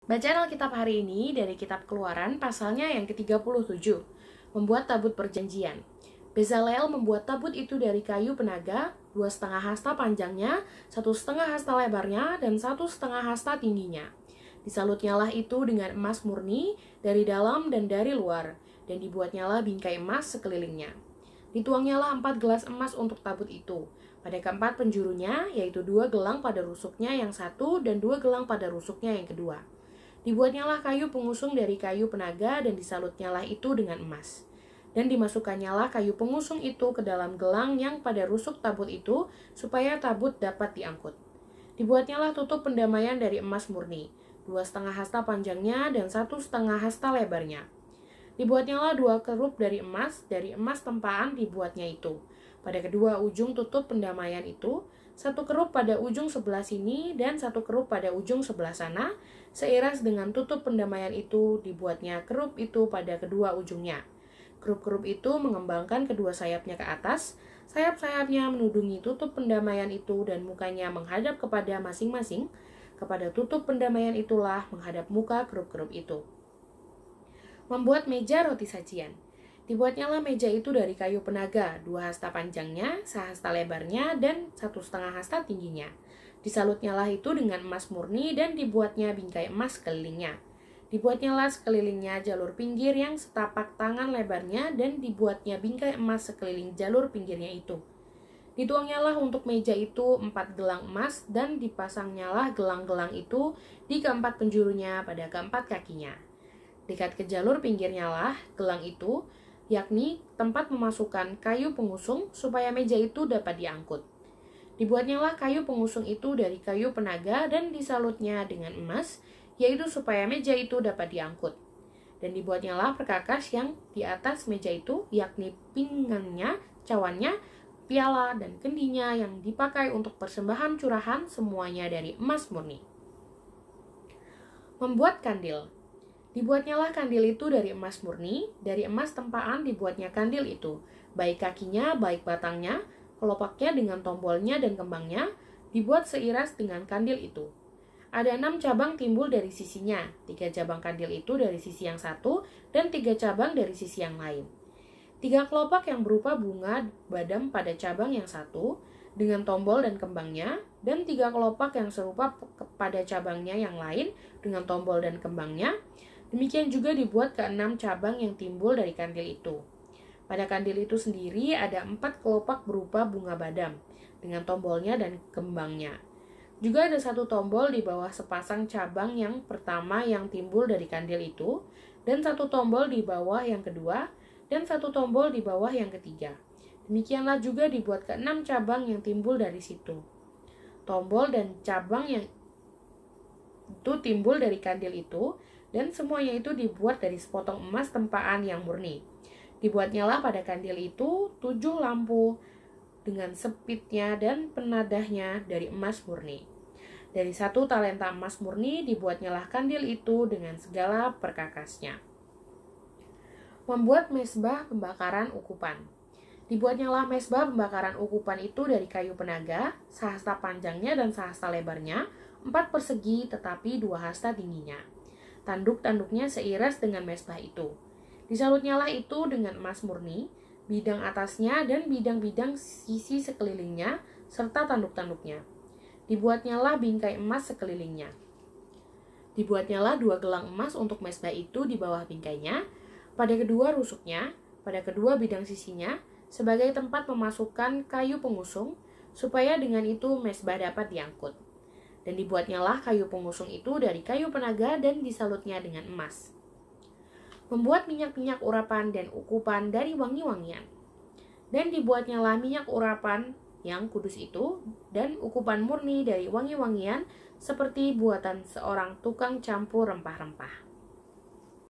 Bacaan Alkitab hari ini dari kitab Keluaran pasalnya yang ke-37, membuat tabut perjanjian. Bezalel membuat tabut itu dari kayu penaga, 2,5 hasta panjangnya, 1,5 hasta lebarnya, dan 1,5 hasta tingginya. Disalutnyalah itu dengan emas murni dari dalam dan dari luar, dan dibuatnyalah bingkai emas sekelilingnya. Dituangnyalah 4 gelas emas untuk tabut itu. Pada keempat penjurunya, yaitu 2 gelang pada rusuknya yang satu dan 2 gelang pada rusuknya yang kedua. Dibuatnyalah kayu pengusung dari kayu penaga dan disalutnyalah itu dengan emas. Dan dimasukannyalah kayu pengusung itu ke dalam gelang yang pada rusuk tabut itu, supaya tabut dapat diangkut. Dibuatnyalah tutup pendamaian dari emas murni, 2,5 hasta panjangnya dan 1,5 hasta lebarnya. Dibuatnyalah 2 kerup dari emas tempaan dibuatnya itu. Pada kedua ujung tutup pendamaian itu, 1 kerup pada ujung sebelah sini dan 1 kerup pada ujung sebelah sana, seiras dengan tutup pendamaian itu dibuatnya kerup itu pada kedua ujungnya. Kerup-kerup itu mengembangkan kedua sayapnya ke atas, sayap-sayapnya menudungi tutup pendamaian itu dan mukanya menghadap kepada masing-masing. Kepada tutup pendamaian itulah menghadap muka kerup-kerup itu. Membuat meja roti sajian. Dibuatnyalah meja itu dari kayu penaga, 2 hasta panjangnya, 1 hasta lebarnya, dan 1,5 hasta tingginya. Disalutnyalah itu dengan emas murni dan dibuatnya bingkai emas sekelilingnya. Dibuatnyalah sekelilingnya jalur pinggir yang setapak tangan lebarnya dan dibuatnya bingkai emas sekeliling jalur pinggirnya itu. Dituangnyalah untuk meja itu 4 gelang emas dan dipasangnyalah gelang-gelang itu di keempat penjurunya pada keempat kakinya. Dekat ke jalur pinggirnya lah gelang itu, yakni tempat memasukkan kayu pengusung supaya meja itu dapat diangkut. Dibuatnyalah kayu pengusung itu dari kayu penaga dan disalutnya dengan emas, yaitu supaya meja itu dapat diangkut. Dan dibuatnyalah perkakas yang di atas meja itu, yakni pinggangnya, cawannya, piala, dan kendinya yang dipakai untuk persembahan curahan, semuanya dari emas murni. Membuat kandil. Dibuatnyalah kandil itu dari emas murni, dari emas tempaan dibuatnya kandil itu, baik kakinya, baik batangnya, kelopaknya dengan tombolnya dan kembangnya, dibuat seiras dengan kandil itu. Ada 6 cabang timbul dari sisinya, 3 cabang kandil itu dari sisi yang satu, dan 3 cabang dari sisi yang lain. 3 kelopak yang berupa bunga badam pada cabang yang satu, dengan tombol dan kembangnya, dan 3 kelopak yang serupa pada cabangnya yang lain, dengan tombol dan kembangnya. Demikian juga dibuat ke-6 cabang yang timbul dari kandil itu. Pada kandil itu sendiri ada 4 kelopak berupa bunga badam, dengan tombolnya dan kembangnya. Juga ada 1 tombol di bawah sepasang cabang yang pertama yang timbul dari kandil itu, dan 1 tombol di bawah yang kedua, dan 1 tombol di bawah yang ketiga. Demikianlah juga dibuat ke-6 cabang yang timbul dari situ. Tombol dan cabang yang itu timbul dari kandil itu, dan semuanya itu dibuat dari sepotong emas tempaan yang murni. Dibuatnyalah pada kandil itu 7 lampu dengan sepitnya dan penadahnya dari emas murni. Dari 1 talenta emas murni dibuatnyalah kandil itu dengan segala perkakasnya. Membuat mesbah pembakaran ukupan. Dibuatnyalah mesbah pembakaran ukupan itu dari kayu penaga, 1 hasta panjangnya dan 1 hasta lebarnya, 4 persegi tetapi 2 hasta tingginya. Tanduk-tanduknya seiras dengan mesbah itu. Disalutnyalah itu dengan emas murni, bidang atasnya dan bidang-bidang sisi sekelilingnya, serta tanduk-tanduknya. Dibuatnyalah bingkai emas sekelilingnya. Dibuatnyalah 2 gelang emas untuk mesbah itu di bawah bingkainya, pada kedua rusuknya, pada kedua bidang sisinya, sebagai tempat memasukkan kayu pengusung, supaya dengan itu mesbah dapat diangkut. Dan dibuatnyalah kayu pengusung itu dari kayu penaga dan disalutnya dengan emas. Membuat minyak-minyak urapan dan ukupan dari wangi-wangian. Dan dibuatnyalah minyak urapan yang kudus itu dan ukupan murni dari wangi-wangian seperti buatan seorang tukang campur rempah-rempah.